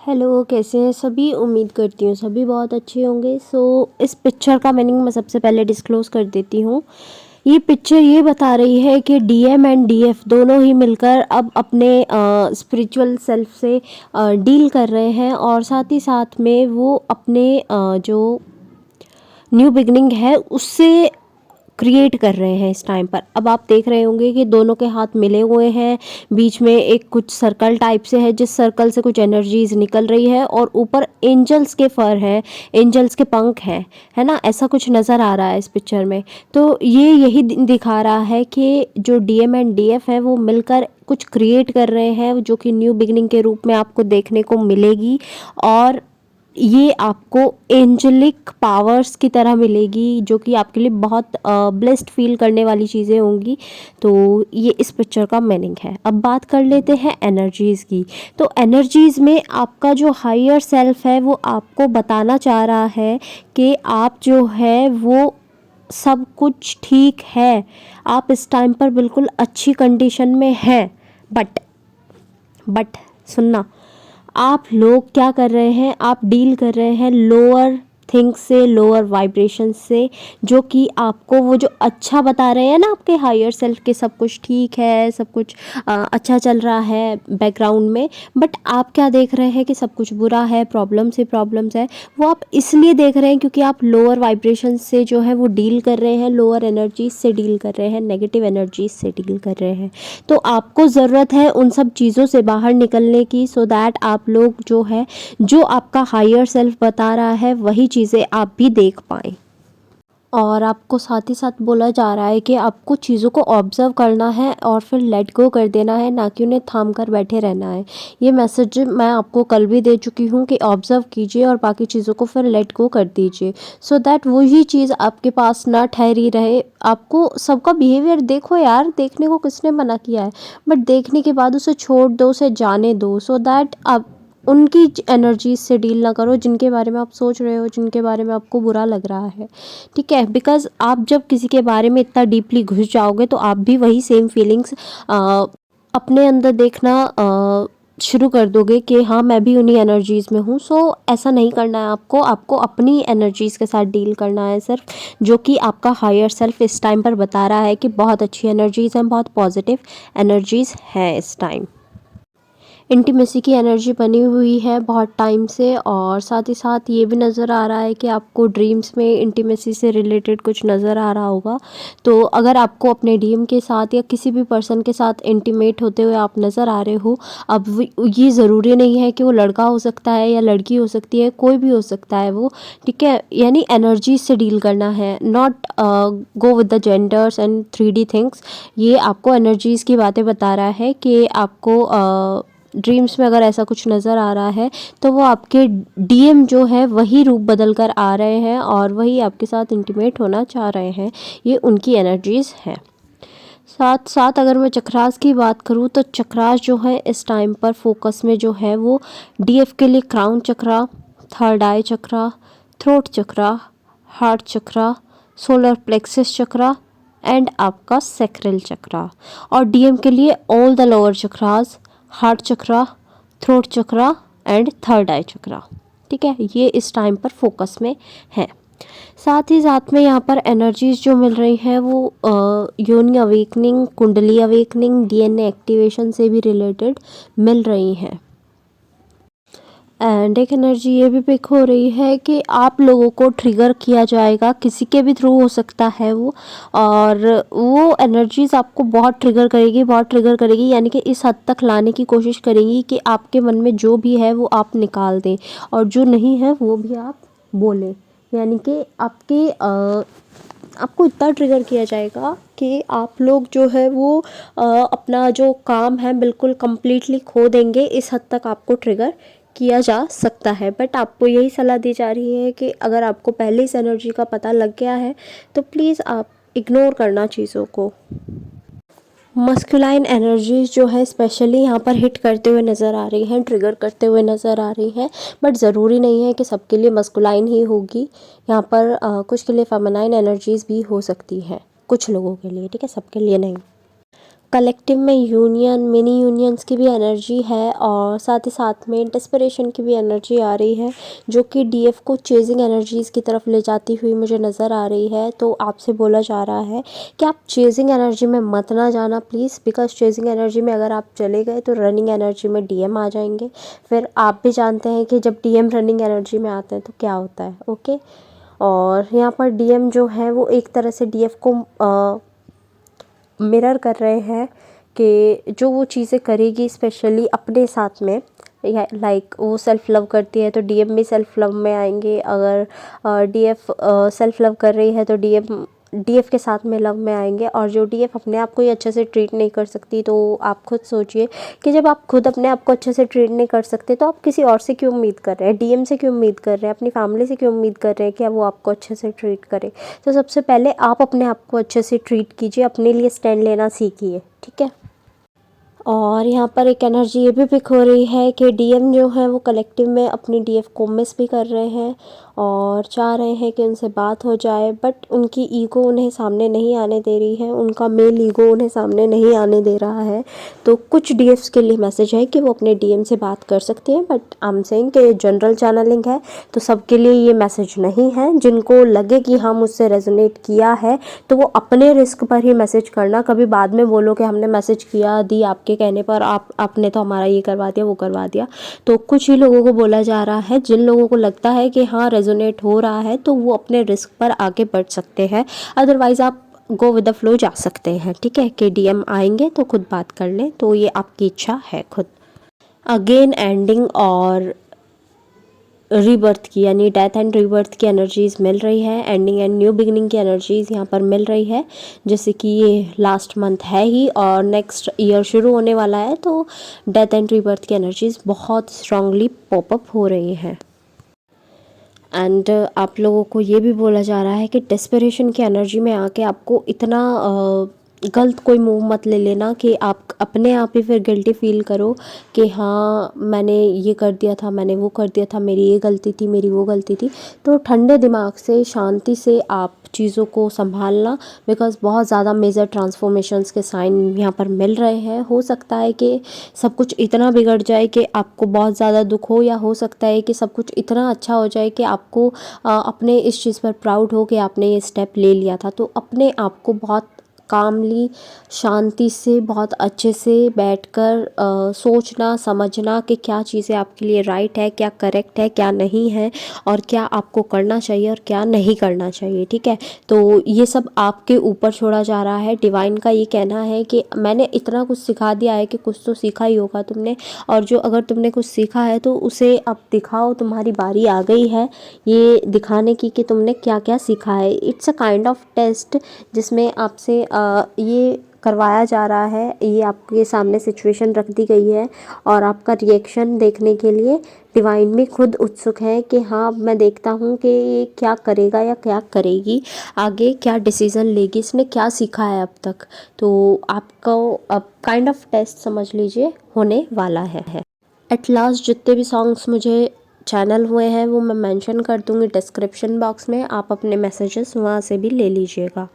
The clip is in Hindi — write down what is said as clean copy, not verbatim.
हेलो, कैसे हैं सभी। उम्मीद करती हूँ सभी बहुत अच्छे होंगे। इस पिक्चर का मीनिंग मैं सबसे पहले डिस्क्लोज़ कर देती हूँ। ये पिक्चर ये बता रही है कि डीएम एंड डीएफ दोनों ही मिलकर अब अपने स्पिरिचुअल सेल्फ से डील कर रहे हैं, और साथ ही साथ में वो अपने जो न्यू बिगनिंग है उससे क्रिएट कर रहे हैं इस टाइम पर। अब आप देख रहे होंगे कि दोनों के हाथ मिले हुए हैं, बीच में एक कुछ सर्कल टाइप से है, जिस सर्कल से कुछ एनर्जीज निकल रही है, और ऊपर एंजल्स के फर है, एंजल्स के पंख हैं, है ना। ऐसा कुछ नज़र आ रहा है इस पिक्चर में। तो ये यही दिखा रहा है कि जो डीएम एंड डीएफ है वो मिलकर कुछ क्रिएट कर रहे हैं, जो कि न्यू बिगनिंग के रूप में आपको देखने को मिलेगी, और ये आपको एंजेलिक पावर्स की तरह मिलेगी, जो कि आपके लिए बहुत ब्लेस्ड फील करने वाली चीज़ें होंगी। तो ये इस पिक्चर का मीनिंग है। अब बात कर लेते हैं एनर्जीज़ की। तो एनर्जीज़ में आपका जो हायर सेल्फ है वो आपको बताना चाह रहा है कि आप जो है वो सब कुछ ठीक है, आप इस टाइम पर बिल्कुल अच्छी कंडीशन में हैं। बट सुनना, आप लोग क्या कर रहे हैं, आप डील कर रहे हैं लोअर थिंग्स से, लोअर वाइब्रेशन से, जो कि आपको वो जो अच्छा बता रहे हैं ना आपके हायर सेल्फ के, सब कुछ ठीक है, सब कुछ अच्छा चल रहा है बैकग्राउंड में। बट आप क्या देख रहे हैं कि सब कुछ बुरा है, प्रॉब्लम्स ही प्रॉब्लम्स है। वो आप इसलिए देख रहे हैं क्योंकि आप लोअर वाइब्रेशन से जो है वो डील कर रहे हैं, लोअर एनर्जीज से डील कर रहे हैं, नेगेटिव एनर्जीज से डील कर रहे हैं। तो आपको ज़रूरत है उन सब चीज़ों से बाहर निकलने की, सो दैट आप लोग जो है, जो आपका हायर सेल्फ बता रहा है वही चीज़ें आप भी देख पाएँ। और आपको साथ ही साथ बोला जा रहा है कि आपको चीज़ों को ऑब्ज़र्व करना है और फिर लेट गो कर देना है, ना कि उन्हें थाम कर बैठे रहना है। ये मैसेज मैं आपको कल भी दे चुकी हूँ कि ऑब्ज़र्व कीजिए और बाकी चीज़ों को फिर लेट गो कर दीजिए, सो दैट वही चीज़ आपके पास ना ठहरी रहे। आपको सबका बिहेवियर देखो यार, देखने को किसने मना किया है, बट देखने के बाद उसे छोड़ दो, उसे जाने दो, सो दैट आप उनकी एनर्जीज से डील ना करो जिनके बारे में आप सोच रहे हो, जिनके बारे में आपको बुरा लग रहा है। ठीक है, बिकॉज़ आप जब किसी के बारे में इतना डीपली घुस जाओगे तो आप भी वही सेम फीलिंग्स अपने अंदर देखना शुरू कर दोगे कि हाँ, मैं भी उन्हीं एनर्जीज़ में हूँ। सो ऐसा नहीं करना है आपको। आपको अपनी एनर्जीज़ के साथ डील करना है सिर्फ, जो कि आपका हायर सेल्फ इस टाइम पर बता रहा है कि बहुत अच्छी एनर्जीज़ हैं, बहुत पॉजिटिव एनर्जीज़ हैं इस टाइम। इंटीमेसी की एनर्जी बनी हुई है बहुत टाइम से, और साथ ही साथ ये भी नज़र आ रहा है कि आपको ड्रीम्स में इंटीमेसी से रिलेटेड कुछ नज़र आ रहा होगा। तो अगर आपको अपने डीएम के साथ या किसी भी पर्सन के साथ इंटीमेट होते हुए आप नज़र आ रहे हो, अब ये ज़रूरी नहीं है कि वो लड़का हो सकता है या लड़की हो सकती है, कोई भी हो सकता है वो। ठीक है, यानी एनर्जी से डील करना है, not go with the genders and 3D things. ये आपको एनर्जीज़ की बातें बता रहा है कि आपको ड्रीम्स में अगर ऐसा कुछ नज़र आ रहा है तो वो आपके डीएम जो है वही रूप बदल कर आ रहे हैं और वही आपके साथ इंटीमेट होना चाह रहे हैं। ये उनकी एनर्जीज़ हैं। साथ साथ अगर मैं चक्रास की बात करूँ तो चक्रास जो है इस टाइम पर फोकस में जो है वो डीएफ के लिए crown chakra, third eye chakra, throat chakra, heart chakra, solar plexus chakra and आपका सैक्रल चक्रा, और डीएम के लिए all the lower chakras, heart chakra, throat chakra and third eye chakra. ठीक है, ये इस टाइम पर फोकस में है। साथ ही साथ में यहाँ पर एनर्जीज जो मिल रही हैं वो योनि अवेकनिंग, कुंडली अवेकनिंग, डीएनए एक्टिवेशन से भी रिलेटेड मिल रही हैं। एंड एक एनर्जी ये भी पिक हो रही है कि आप लोगों को ट्रिगर किया जाएगा, किसी के भी थ्रू हो सकता है वो, और वो एनर्जीज़ आपको बहुत ट्रिगर करेगी, बहुत ट्रिगर करेगी, यानी कि इस हद तक लाने की कोशिश करेंगी कि आपके मन में जो भी है वो आप निकाल दें, और जो नहीं है वो भी आप बोलें। यानी कि आपको इतना ट्रिगर किया जाएगा कि आप लोग जो है वो अपना जो काम है बिल्कुल कम्प्लीटली खो देंगे। इस हद तक आपको ट्रिगर किया जा सकता है। बट आपको यही सलाह दी जा रही है कि अगर आपको पहले इस एनर्जी का पता लग गया है तो प्लीज़ आप इग्नोर करना चीज़ों को। मस्कुलाइन एनर्जीज जो है स्पेशली यहाँ पर हिट करते हुए नज़र आ रही हैं, ट्रिगर करते हुए नज़र आ रही हैं, बट ज़रूरी नहीं है कि सबके लिए मस्कुलाइन ही होगी। यहाँ पर कुछ के लिए फेमिनाइन एनर्जीज भी हो सकती है, कुछ लोगों के लिए। ठीक है, सबके लिए नहीं। कलेक्टिव में यूनियन, मिनी यूनियंस की भी एनर्जी है और साथ ही साथ में डेस्परेशन की भी एनर्जी आ रही है, जो कि डीएफ को चेजिंग एनर्जीज़ की तरफ ले जाती हुई मुझे नज़र आ रही है। तो आपसे बोला जा रहा है कि आप चेजिंग एनर्जी में मत ना जाना प्लीज़, बिकॉज चेजिंग एनर्जी में अगर आप चले गए तो रनिंग एनर्जी में डीएम आ जाएंगे। फिर आप भी जानते हैं कि जब डीएम रनिंग एनर्जी में आते हैं तो क्या होता है। ओके, और यहाँ पर डीएम जो है वो एक तरह से डीएफ को मिरर कर रहे हैं कि जो वो चीज़ें करेगी स्पेशली अपने साथ में, या लाइक वो सेल्फ़ लव करती है तो डीएम भी सेल्फ़ लव में आएंगे। अगर डीएफ सेल्फ़ लव कर रही है तो डीएफ के साथ में लव में आएंगे। और जो डीएफ अपने आप को ही अच्छे से ट्रीट नहीं कर सकती, तो आप खुद सोचिए कि जब आप खुद अपने आप को अच्छे से ट्रीट नहीं कर सकते तो आप किसी और से क्यों उम्मीद कर रहे हैं, डीएम से क्यों उम्मीद कर रहे हैं, अपनी फैमिली से क्यों उम्मीद कर रहे हैं कि वो आपको अच्छे से ट्रीट करे। तो सबसे पहले आप अपने आप को अच्छे से ट्रीट कीजिए, अपने लिए स्टैंड लेना सीखिए, ठीक है। और यहाँ पर एक एनर्जी ये भी पिक हो रही है कि डीएम जो है वो कलेक्टिव में अपनी डीएफ को मिस भी कर रहे हैं और चाह रहे हैं कि उनसे बात हो जाए, बट उनकी ईगो उन्हें सामने नहीं आने दे रही है, उनका मेल ईगो उन्हें सामने नहीं आने दे रहा है। तो कुछ डीएफ्स के लिए मैसेज है कि वो अपने डीएम से बात कर सकते हैं, बट आई एम सेइंग कि जनरल चैनलिंग है तो सबके लिए ये मैसेज नहीं है। जिनको लगे कि हाँ मुझसे रेजोनेट किया है तो वो अपने रिस्क पर ही मैसेज करना, कभी बाद में बोलो कि हमने मैसेज किया दी आपके कहने पर, आपने तो हमारा ये करवा दिया वो करवा दिया। तो कुछ ही लोगों को बोला जा रहा है, जिन लोगों को लगता है कि हाँ रेजोनेट हो रहा है तो वो अपने रिस्क पर आगे बढ़ सकते हैं, अदरवाइज़ आप गो विद द फ्लो जा सकते हैं, ठीक है। कि डीएम आएंगे तो खुद बात कर लें, तो ये आपकी इच्छा है खुद। अगेन एंडिंग और रीबर्थ की, यानी डेथ एंड रीबर्थ की एनर्जीज़ मिल रही है, एंडिंग एंड न्यू बिगिनिंग की एनर्जीज़ यहाँ पर मिल रही है। जैसे कि ये लास्ट मंथ है ही और नेक्स्ट ईयर शुरू होने वाला है, तो डेथ एंड रीबर्थ की एनर्जीज़ बहुत स्ट्रांगली पॉपअप हो रही हैं। एंड आप लोगों को ये भी बोला जा रहा है कि डेस्परेशन की एनर्जी में आके आपको इतना गलत कोई मूव मत ले लेना कि आप अपने आप ही फिर गिल्टी फील करो कि हाँ मैंने ये कर दिया था, मैंने वो कर दिया था, मेरी ये गलती थी, मेरी वो गलती थी। तो ठंडे दिमाग से, शांति से आप चीज़ों को संभालना, बिकॉज़ बहुत ज़्यादा मेजर ट्रांसफॉर्मेशंस के साइन यहाँ पर मिल रहे हैं। हो सकता है कि सब कुछ इतना बिगड़ जाए कि आपको बहुत ज़्यादा दुख हो सकता है कि सब कुछ इतना अच्छा हो जाए कि आपको अपने इस चीज़ पर प्राउड हो कि आपने ये स्टेप ले लिया था। तो अपने आप को बहुत कामली, शांति से, बहुत अच्छे से बैठकर सोचना समझना कि क्या चीज़ें आपके लिए राइट है, क्या करेक्ट है, क्या नहीं है, और क्या आपको करना चाहिए और क्या नहीं करना चाहिए, ठीक है। तो ये सब आपके ऊपर छोड़ा जा रहा है। डिवाइन का ये कहना है कि मैंने इतना कुछ सिखा दिया है कि कुछ तो सीखा ही होगा तुमने, और जो अगर तुमने कुछ सीखा है तो उसे अब दिखाओ, तुम्हारी बारी आ गई है ये दिखाने की कि तुमने क्या क्या सीखा है। It's a kind of test जिसमें आपसे ये करवाया जा रहा है, ये आपके सामने सिचुएशन रख दी गई है और आपका रिएक्शन देखने के लिए डिवाइन भी खुद उत्सुक है कि हाँ मैं देखता हूँ कि ये क्या करेगा या क्या करेगी, आगे क्या डिसीज़न लेगी, इसने क्या सीखा है अब तक। तो आपको अब काइंड ऑफ टेस्ट समझ लीजिए होने वाला है। एट लास्ट जितने भी सॉन्ग्स मुझे चैनल हुए हैं वो मैं मेंशन कर दूँगी डिस्क्रिप्शन बॉक्स में, आप अपने मैसेजेस वहाँ से भी ले लीजिएगा।